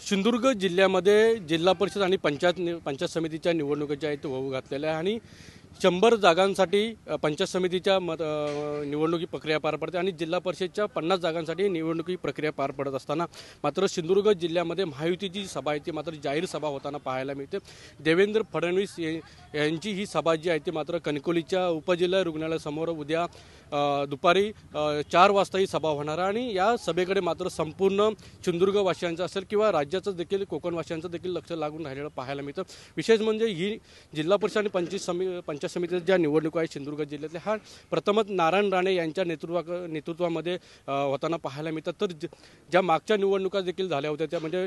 सिंधुदुर्ग जिल्ह्यामध्ये जिल्हा परिषद आणि पंचायत समितीच्या निवडणुका ज्या आहेत ते होऊ घातलेल्या आहे आणि 100 जागांसाठी पंचायत समितीच्या निवडणुकी प्रक्रिया पार पडते आणि जिल्हा परिषदच्या 50 जागांसाठी निवडणुकी प्रक्रिया पार पडत असताना मात्र सिंधुदुर्ग जिल्ह्यामध्ये महायुतीची सभा आहे ती मात्र जाहीर सभा होताना पाहायला मिळते। देवेंद्र फडणवीस यांची ही सभा जी आहे ती मात्र कणकवलीच्या उपजिल्हा रुग्णालयासमोर उद्या दुपारी 4 वाजता ही सभा होणार आहे आणि या सभेकडे मात्र संपूर्ण सिंधुदुर्गवासियांचं असेल किंवा राज्याचं देखील कोकणवासियांचं देखील लक्ष लागून राहिलेलं पाहायला मिळतं। विशेष म्हणजे ही जिल्हा परिषद आणि पंचायत समितीच्या ज्या निवडणुका आहेत सिंधुदुर्ग जिल्ह्यातल्या हा प्रथमच नारायण राणे यांच्या नेतृत्वामध्ये होताना पाहायला मिळतात। तर ज्या मागच्या निवडणुका देखील झाल्या होत्या त्या म्हणजे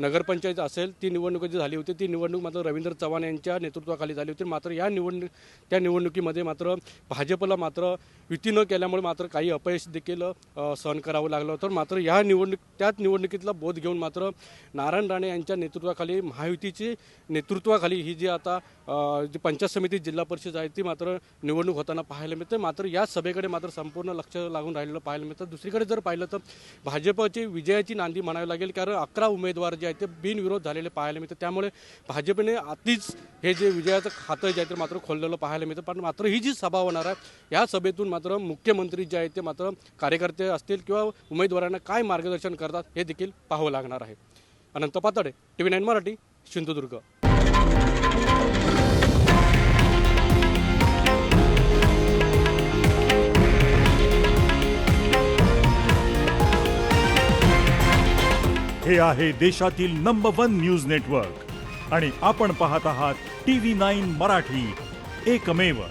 नगरपंचायत असेल ती निवडणूक जी झाली होती ती निवडणूक मात्र रवींद्र चव्हाण यांच्या नेतृत्वाखाली झाली होती। मात्र या निवडणुकीमध्ये मात्र भाजपला मात्र युती न केल्यामुळे मात्र काही अपयश देखील सहन करावं लागलं होतं। मात्र त्याच निवडणुकीतला बोध घेऊन मात्र नारायण राणे यांच्या नेतृत्वाखाली महायुतीची नेतृत्वाखाली ही जी आता जी पंचायत समिती जिल्हा परिषद आहे ती मात्र निवडणूक होताना पाहायला मिळते। मात्र या सभेकडे मात्र संपूर्ण लक्ष लागून राहिलेलं पाहायला मिळतं। दुसरीकडे जर पाहिलं तर भाजपची विजयाची नांदी म्हणावी लागेल, कारण 11 उमेदवार जे आहेत ते बिनविरोध झालेले पाहायला मिळते। त्यामुळे भाजपने आधीच हे जे विजयाचं खातं जे आहे ते मात्र खोललेलं पाहायला मिळतं। पण मात्र ही जी सभा होणार आहे या सभेतून मात्र मुख्यमंत्री जे आहेत ते मात्र कार्यकर्ते असतील किंवा उमेदवारांना काय मार्गदर्शन करतात हे देखील पाहावं लागणार आहे। अनंत पाताडे, TV9 मराठी, सिंधुदुर्ग। हे आहे देशातील नंबर 1 न्यूज नेटवर्क आणि आपण पाहत आहात TV9 मराठी, एकमेव।